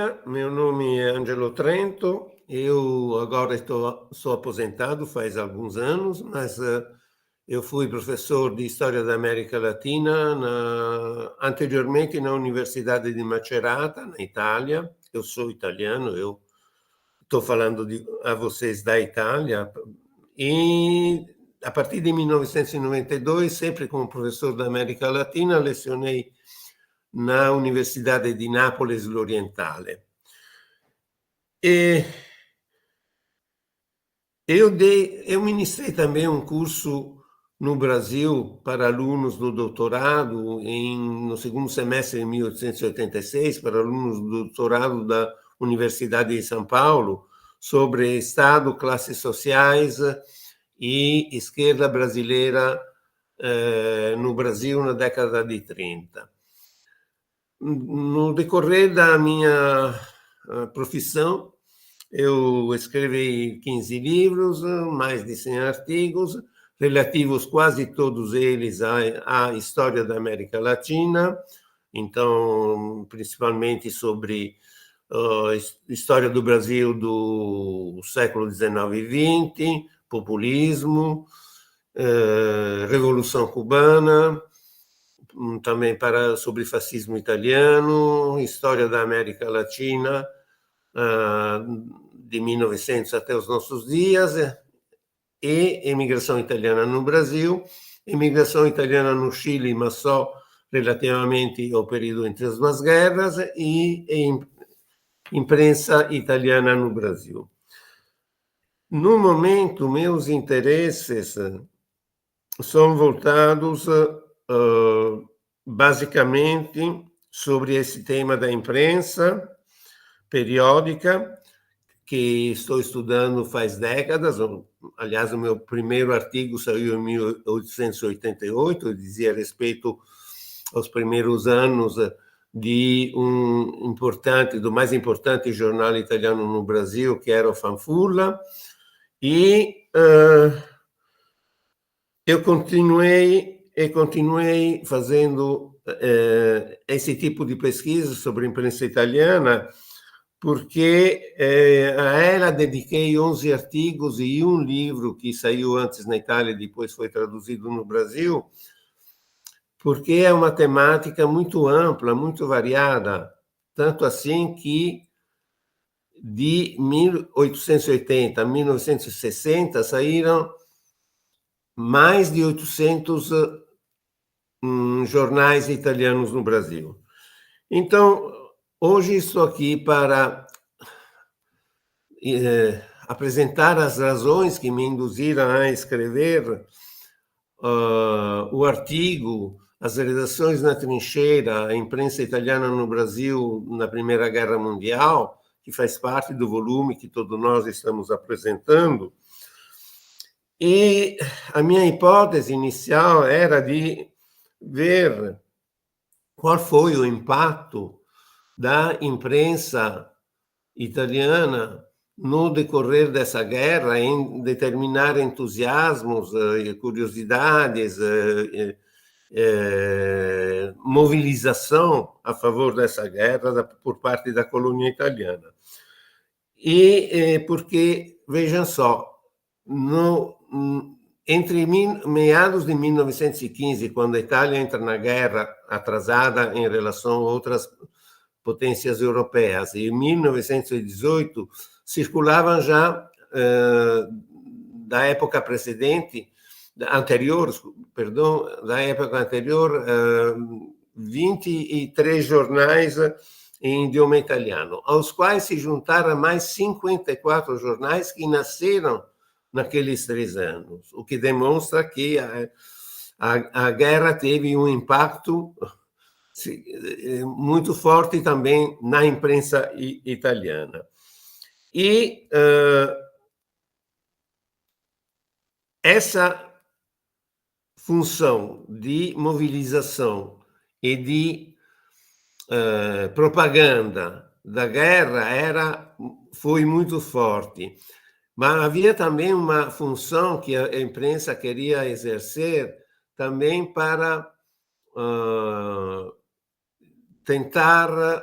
dia, meu nome é Ângelo Trento. Eu agora sou aposentado faz alguns anos, mas eu fui professor de História da América Latina anteriormente na Universidade di Macerata, na Itália. Eu sou italiano, eu estou falando a vocês da Itália. E a partir de 1992, sempre como professor da América Latina, lecionei na Universidade di Nápoles Orientale. E eu ministrei também um curso no Brasil para alunos do doutorado no segundo semestre de 1886, para alunos do doutorado da Universidade de São Paulo, sobre Estado, classes sociais e esquerda brasileira no Brasil na década de 30. No decorrer da minha profissão, eu escrevi 15 livros, mais de 100 artigos, relativos quase todos eles à história da América Latina, então, principalmente sobre a história do Brasil do século XIX e XX, populismo, Revolução Cubana, também sobre fascismo italiano, história da América Latina, de 1900 até os nossos dias, e imigração italiana no Brasil, imigração italiana no Chile, mas só relativamente ao período entre as duas guerras, e imprensa italiana no Brasil. No momento, meus interesses são voltados basicamente sobre esse tema da imprensa periódica, que estou estudando faz décadas. Aliás, o meu primeiro artigo saiu em 1888, eu dizia a respeito aos primeiros anos do mais importante jornal italiano no Brasil, que era o Fanfulla, e eu continuei fazendo esse tipo de pesquisa sobre a imprensa italiana, porque a ela dediquei 11 artigos e um livro que saiu antes na Itália e depois foi traduzido no Brasil, porque é uma temática muito ampla, muito variada, tanto assim que de 1880 a 1960 saíram mais de 800 jornais italianos no Brasil. Então, hoje estou aqui para apresentar as razões que me induziram a escrever o artigo As Redações na Trincheira, a imprensa italiana no Brasil na Primeira Guerra Mundial, que faz parte do volume que todos nós estamos apresentando. E a minha hipótese inicial era de ver qual foi o impacto da imprensa italiana no decorrer dessa guerra, em determinar entusiasmos, curiosidades, mobilização a favor dessa guerra por parte da colônia italiana. E porque, vejam só, entre meados de 1915, quando a Itália entra na guerra atrasada em relação a outras potências europeias, e em 1918 circulavam já da época anterior, 23 jornais em idioma italiano, aos quais se juntaram mais 54 jornais que nasceram naqueles 3 anos, o que demonstra que a guerra teve um impacto muito forte também na imprensa italiana. E essa função de mobilização e de propaganda da guerra foi muito forte, mas havia também uma função que a imprensa queria exercer também para tentar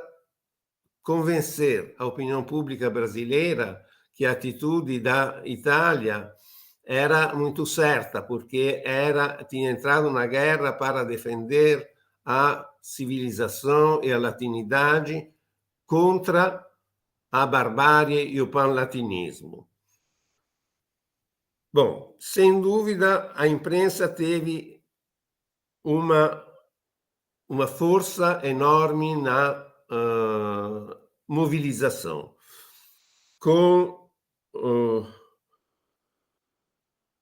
convencer a opinião pública brasileira que a atitude da Itália era muito certa, porque tinha entrado na guerra para defender a civilização e a latinidade contra a barbárie e o panlatinismo. Bom, sem dúvida, a imprensa teve uma força enorme na mobilização,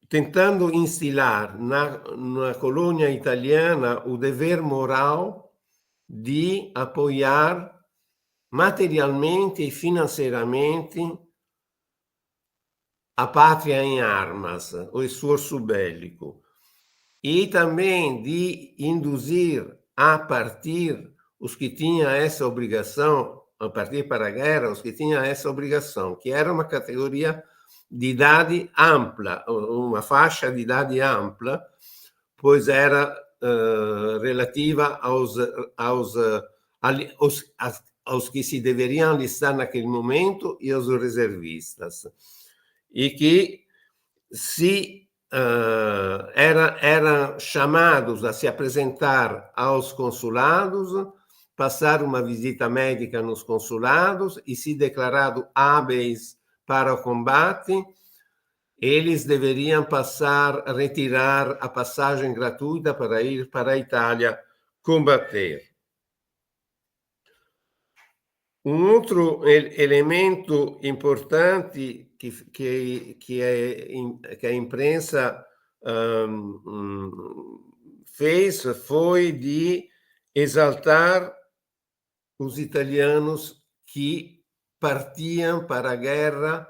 tentando instilar na colônia italiana o dever moral de apoiar materialmente e financeiramente a pátria em armas, o esforço bélico, e também de induzir a partir os que tinham essa obrigação, a partir para a guerra, os que tinham essa obrigação, que era uma categoria de idade ampla, uma faixa de idade ampla, pois era relativa aos que se deveriam alistar naquele momento e aos reservistas, e que eram chamados a se apresentar aos consulados, passar uma visita médica nos consulados e, se declarado hábeis para o combate, eles deveriam retirar a passagem gratuita para ir para a Itália combater. Um outro elemento importante que a imprensa fez foi de exaltar os italianos que partiam para a guerra,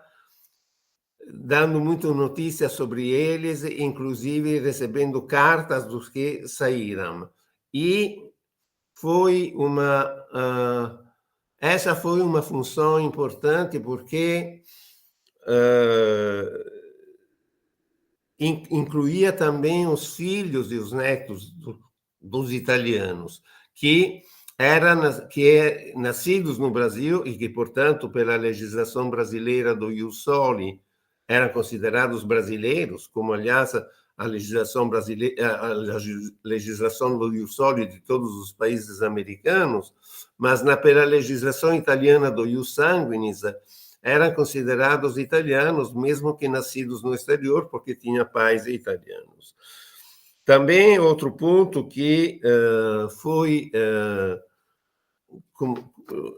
dando muitas notícias sobre eles, inclusive recebendo cartas dos que saíram. E essa foi uma função importante porque incluía também os filhos e os netos dos italianos, que nascidos no Brasil e que, portanto, pela legislação brasileira do ius soli, eram considerados brasileiros, como, aliás, a legislação brasileira, a legislação do ius soli de todos os países americanos, mas pela legislação italiana do ius sanguinis, eram considerados italianos, mesmo que nascidos no exterior, porque tinham pais italianos. Também outro ponto que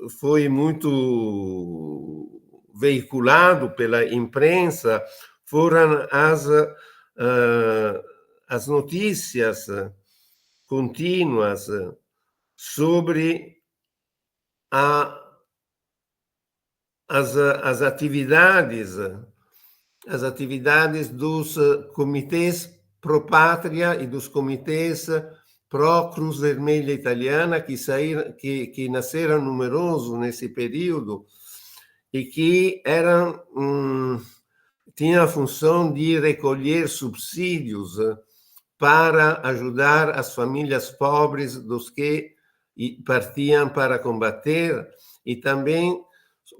foi muito veiculado pela imprensa foram as notícias contínuas sobre as atividades dos comitês pró-pátria e dos comitês pró-Cruz Vermelha Italiana, que nasceram numerosos nesse período e que tinham a função de recolher subsídios para ajudar as famílias pobres dos que partiam para combater, e também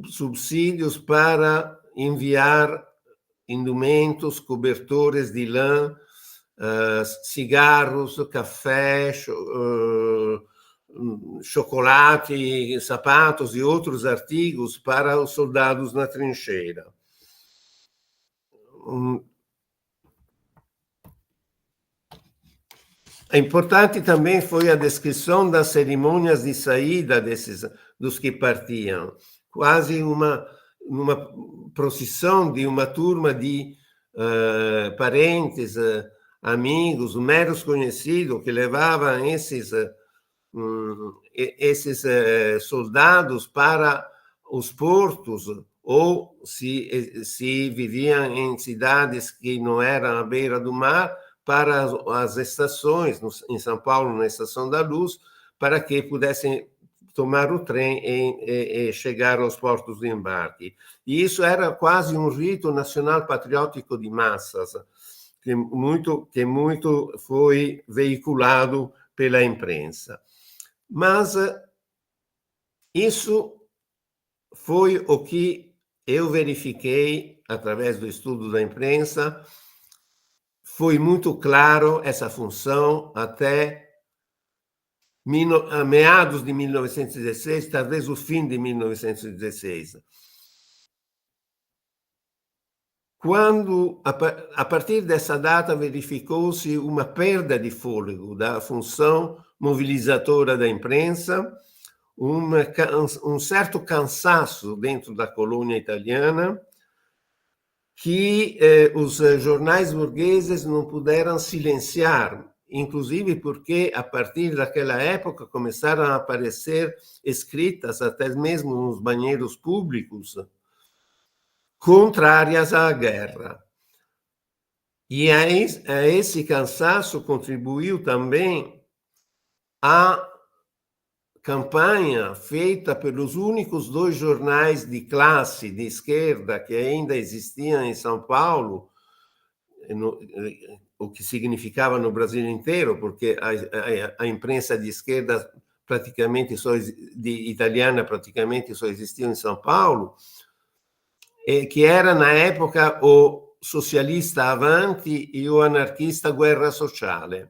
subsídios para enviar indumentos, cobertores de lã, cigarros, café, chocolate, sapatos e outros artigos para os soldados na trincheira. Importante também foi a descrição das cerimônias de saída dos que partiam, quase uma procissão de uma turma de parentes, amigos, meros conhecidos, que levavam esses soldados para os portos, ou se viviam em cidades que não eram à beira do mar, para as estações, em São Paulo, na Estação da Luz, para que pudessem tomar o trem e chegar aos portos de embarque. E isso era quase um rito nacional patriótico de massas, que muito foi veiculado pela imprensa. Mas isso foi o que eu verifiquei através do estudo da imprensa. Foi muito claro essa função até meados de 1916, talvez o fim de 1916. Quando, a partir dessa data, verificou-se uma perda de fôlego da função mobilizadora da imprensa, um certo cansaço dentro da colônia italiana, que os jornais burgueses não puderam silenciar, inclusive porque, a partir daquela época, começaram a aparecer escritas, até mesmo nos banheiros públicos, contrárias à guerra. E a esse cansaço contribuiu também a campanha feita pelos únicos 2 jornais de classe de esquerda que ainda existiam em São Paulo, o que significava no Brasil inteiro, porque a imprensa de esquerda praticamente italiana praticamente só existia em São Paulo, que era na época o Socialista Avanti e o anarquista Guerra Sociale,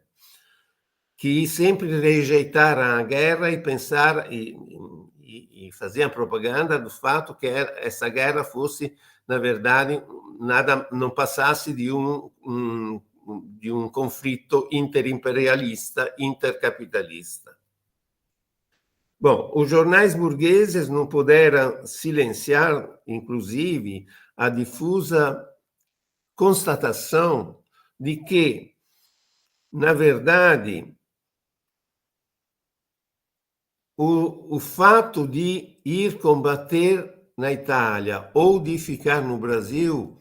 que sempre rejeitaram a guerra e pensaram e faziam propaganda do fato que essa guerra fosse, na verdade, nada, não passasse de um conflito interimperialista, intercapitalista. Bom, os jornais burgueses não puderam silenciar, inclusive, a difusa constatação de que, na verdade, o fato de ir combater na Itália ou de ficar no Brasil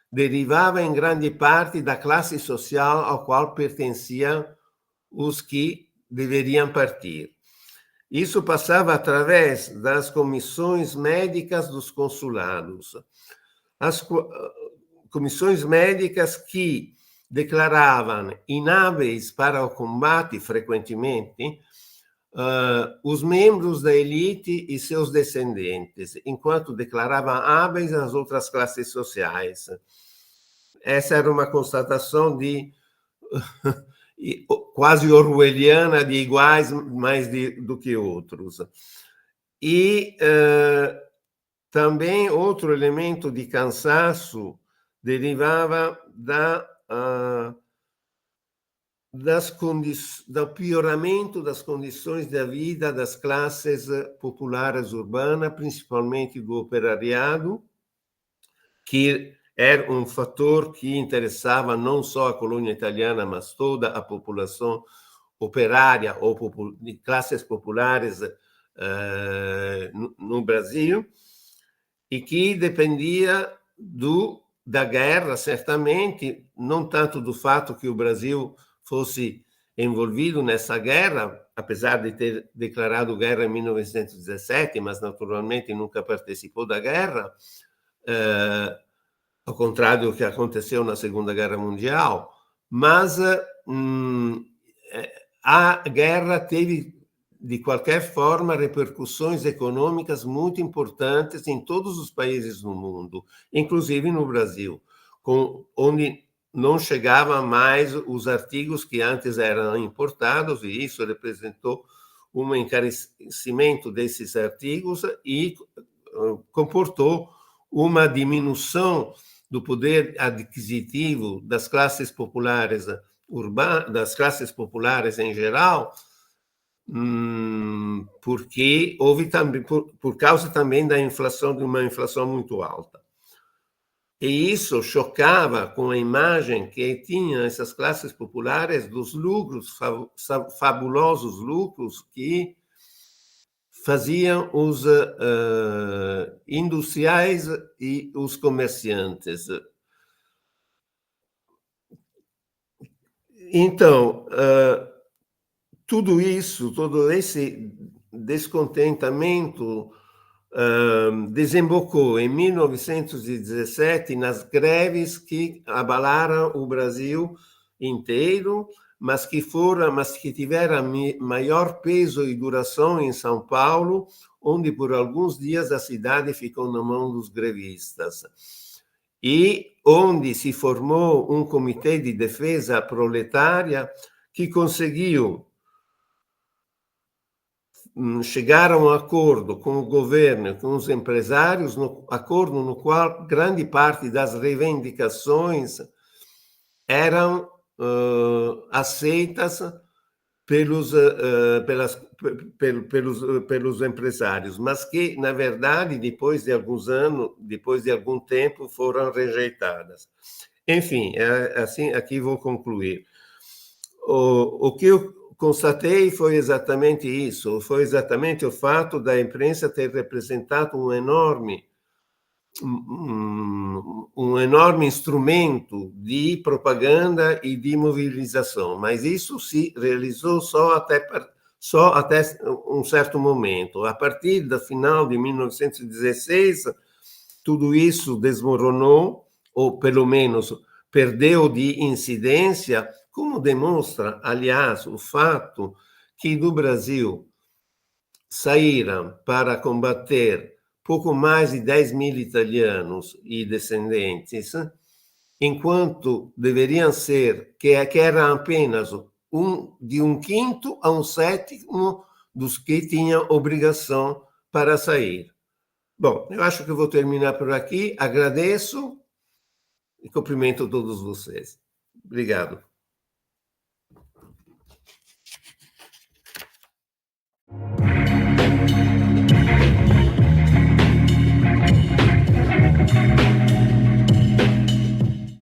derivava em grande parte da classe social ao qual pertenciam os que deveriam partir. Isso passava através das comissões médicas dos consulados. As comissões médicas que declaravam inábeis para o combate, frequentemente, os membros da elite e seus descendentes, enquanto declaravam hábeis as outras classes sociais. Essa era uma constatação quase orwelliana, de iguais mais do que outros. E também outro elemento de cansaço derivava do pioramento das condições da vida das classes populares urbanas, principalmente do operariado, que era um fator que interessava não só a colônia italiana, mas toda a população operária ou de classes populares no Brasil, e que dependia da guerra, certamente, não tanto do fato que o Brasil fosse envolvido nessa guerra, apesar de ter declarado guerra em 1917, mas naturalmente nunca participou da guerra, ao contrário do que aconteceu na Segunda Guerra Mundial, mas a guerra teve, de qualquer forma, repercussões econômicas muito importantes em todos os países do mundo, inclusive no Brasil, onde não chegavam mais os artigos que antes eram importados, e isso representou um encarecimento desses artigos e comportou uma diminuição do poder adquisitivo das classes populares urbanas, das classes populares em geral, porque houve também, por causa também da inflação, de uma inflação muito alta. E isso chocava com a imagem que tinham essas classes populares dos lucros, fabulosos lucros que faziam os industriais e os comerciantes. Então, tudo isso, todo esse descontentamento desembocou em 1917 nas greves que abalaram o Brasil inteiro, mas que tivera maior peso e duração em São Paulo, onde por alguns dias a cidade ficou na mão dos grevistas. E onde se formou um comitê de defesa proletária que conseguiu chegar a um acordo com o governo, com os empresários, acordo no qual grande parte das reivindicações eram aceitas pelos empresários, mas que, na verdade, depois de alguns anos, depois de algum tempo, foram rejeitadas. Enfim, assim, aqui vou concluir. O que eu constatei foi exatamente isso, foi exatamente o fato da imprensa ter representado um enorme instrumento de propaganda e de mobilização, mas isso se realizou só até um certo momento. A partir do final de 1916, tudo isso desmoronou, ou pelo menos perdeu de incidência, como demonstra, aliás, o fato que no Brasil saíram para combater pouco mais de 10.000 italianos e descendentes, enquanto deveriam ser, que era apenas de um quinto a um sétimo dos que tinham obrigação para sair. Bom, eu acho que eu vou terminar por aqui. Agradeço e cumprimento todos vocês. Obrigado.